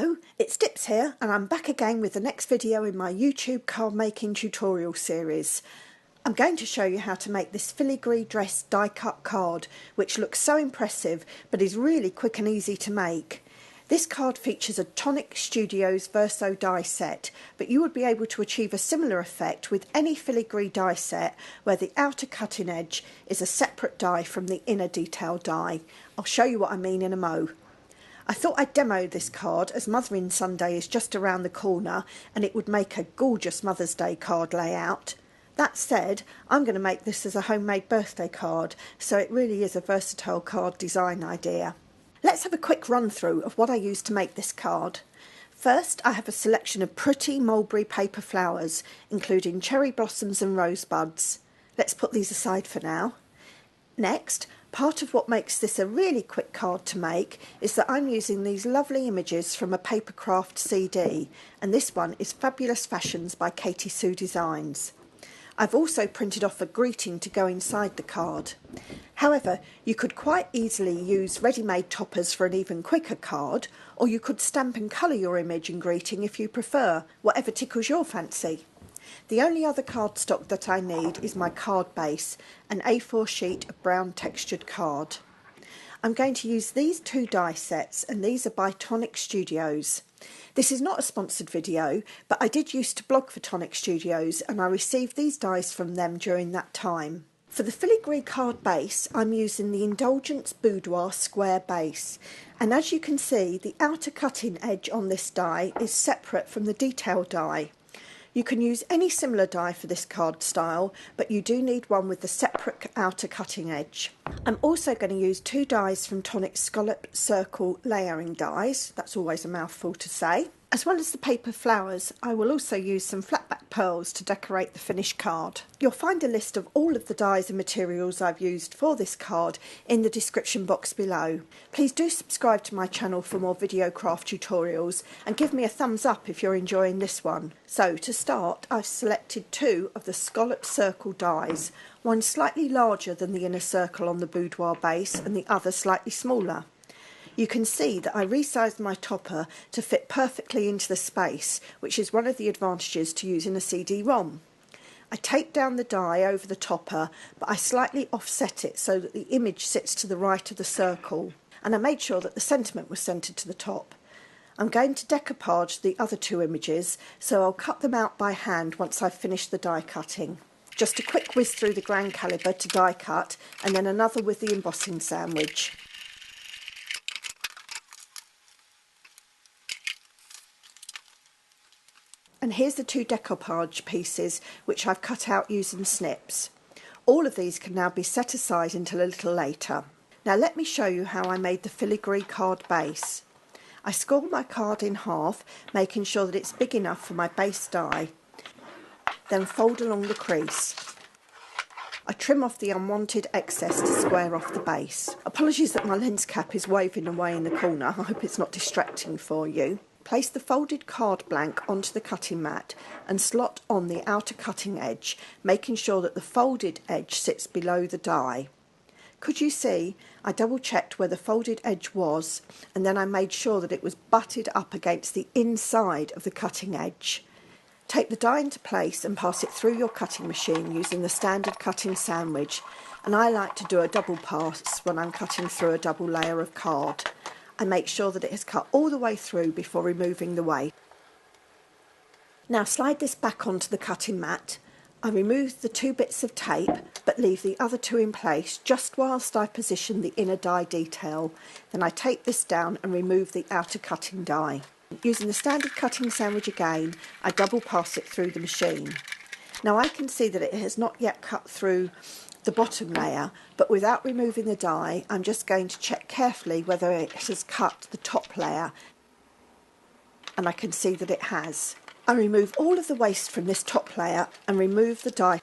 Hello, it's Dips here, and I'm back again with the next video in my YouTube card making tutorial series. I'm going to show you how to make this filigree dress die cut card, which looks so impressive but is really quick and easy to make. This card features a Tonic Studios Verso die set, but you would be able to achieve a similar effect with any filigree die set where the outer cutting edge is a separate die from the inner detail die. I'll show you what I mean in a mo. I thought I'd demo this card as Mothering Sunday is just around the corner and it would make a gorgeous Mother's Day card layout. That said, I'm going to make this as a homemade birthday card, so it really is a versatile card design idea. Let's have a quick run through of what I used to make this card. First, I have a selection of pretty mulberry paper flowers, including cherry blossoms and rosebuds. Let's put these aside for now. Next, part of what makes this a really quick card to make is that I'm using these lovely images from a papercraft CD, and this one is Fabulous Fashions by Katie Sue Designs. I've also printed off a greeting to go inside the card. However, you could quite easily use ready-made toppers for an even quicker card, or you could stamp and colour your image and greeting if you prefer, whatever tickles your fancy. The only other cardstock that I need is my card base, an A4 sheet of brown textured card. I'm going to use these two die sets, and these are by Tonic Studios. This is not a sponsored video, but I did used to blog for Tonic Studios and I received these dies from them during that time. For the filigree card base, I'm using the Indulgence Boudoir square base, and as you can see, the outer cutting edge on this die is separate from the detail die. You can use any similar die for this card style, but you do need one with the separate outer cutting edge. I'm also going to use two dies from Tonic Scallop Circle layering dies, that's always a mouthful to say. As well as the paper flowers, I will also use some flatback pearls to decorate the finished card. You'll find a list of all of the dies and materials I've used for this card in the description box below. Please do subscribe to my channel for more video craft tutorials and give me a thumbs up if you're enjoying this one. So to start, I've selected two of the Scallop Circle dies, one slightly larger than the inner circle on the boudoir base and the other slightly smaller. You can see that I resized my topper to fit perfectly into the space, which is one of the advantages to using a CD-ROM. I taped down the die over the topper, but I slightly offset it so that the image sits to the right of the circle, and I made sure that the sentiment was centered to the top. I'm going to decoupage the other two images, so I'll cut them out by hand once I've finished the die cutting. Just a quick whiz through the grand caliber to die cut, and then another with the embossing sandwich. And here's the two decoupage pieces which I've cut out using snips. All of these can now be set aside until a little later. Now let me show you how I made the filigree card base. I score my card in half, making sure that it's big enough for my base die. Then fold along the crease. I trim off the unwanted excess to square off the base. Apologies that my lens cap is waving away in the corner, I hope it's not distracting for you. Place the folded card blank onto the cutting mat and slot on the outer cutting edge, making sure that the folded edge sits below the die. Could you see? I double checked where the folded edge was, and then I made sure that it was butted up against the inside of the cutting edge. Take the die into place and pass it through your cutting machine using the standard cutting sandwich, and I like to do a double pass when I'm cutting through a double layer of card. I make sure that it has cut all the way through before removing the waste. Now slide this back onto the cutting mat. I remove the two bits of tape but leave the other two in place just whilst I position the inner die detail. Then I tape this down and remove the outer cutting die. Using the standard cutting sandwich again, I double pass it through the machine. Now I can see that it has not yet cut through the bottom layer, but without removing the die, I'm just going to check carefully whether it has cut the top layer, and I can see that it has. I remove all of the waste from this top layer and remove the die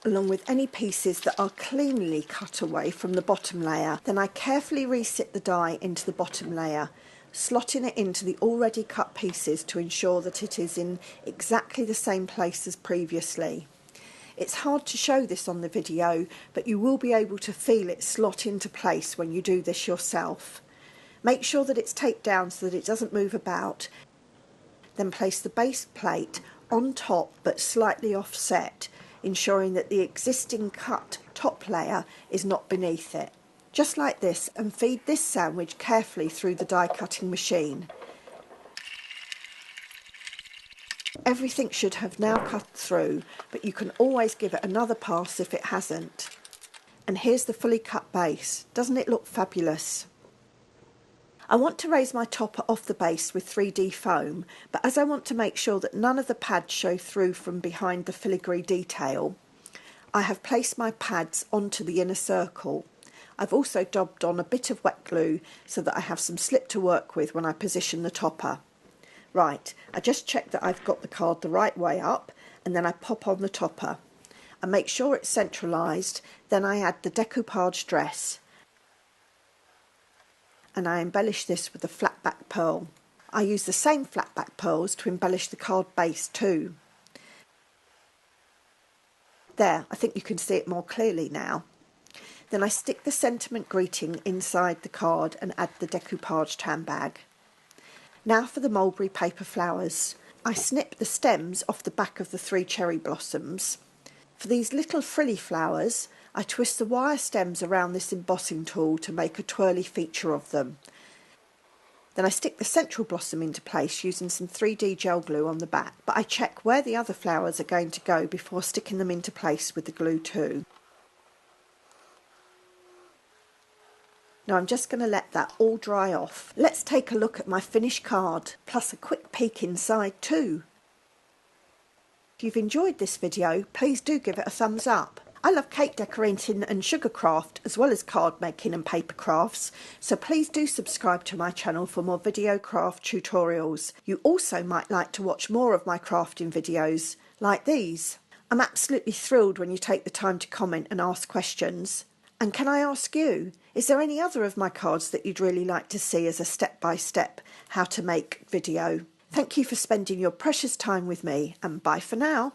along with any pieces that are cleanly cut away from the bottom layer. Then I carefully resit the die into the bottom layer, slotting it into the already cut pieces to ensure that it is in exactly the same place as previously. It's hard to show this on the video, but you will be able to feel it slot into place when you do this yourself. Make sure that it's taped down so that it doesn't move about. Then place the base plate on top but slightly offset, ensuring that the existing cut top layer is not beneath it. Just like this, and feed this sandwich carefully through the die cutting machine. Everything should have now cut through, but you can always give it another pass if it hasn't. And here's the fully cut base. Doesn't it look fabulous? I want to raise my topper off the base with 3D foam, but as I want to make sure that none of the pads show through from behind the filigree detail, I have placed my pads onto the inner circle. I've also dabbed on a bit of wet glue so that I have some slip to work with when I position the topper. Right, I just check that I've got the card the right way up, and then I pop on the topper. I make sure it's centralised, then I add the decoupage dress. And I embellish this with a flat back pearl. I use the same flat back pearls to embellish the card base too. There, I think you can see it more clearly now. Then I stick the sentiment greeting inside the card and add the decoupaged handbag. Now for the mulberry paper flowers. I snip the stems off the back of the 3 cherry blossoms. For these little frilly flowers, I twist the wire stems around this embossing tool to make a twirly feature of them. Then I stick the central blossom into place using some 3D gel glue on the back, but I check where the other flowers are going to go before sticking them into place with the glue too. Now I'm just going to let that all dry off. Let's take a look at my finished card, plus a quick peek inside too. If you've enjoyed this video, please do give it a thumbs up. I love cake decorating and sugar craft as well as card making and paper crafts, so please do subscribe to my channel for more video craft tutorials. You also might like to watch more of my crafting videos, like these. I'm absolutely thrilled when you take the time to comment and ask questions. And can I ask you, is there any other of my cards that you'd really like to see as a step-by-step how to make video? Thank you for spending your precious time with me, and bye for now.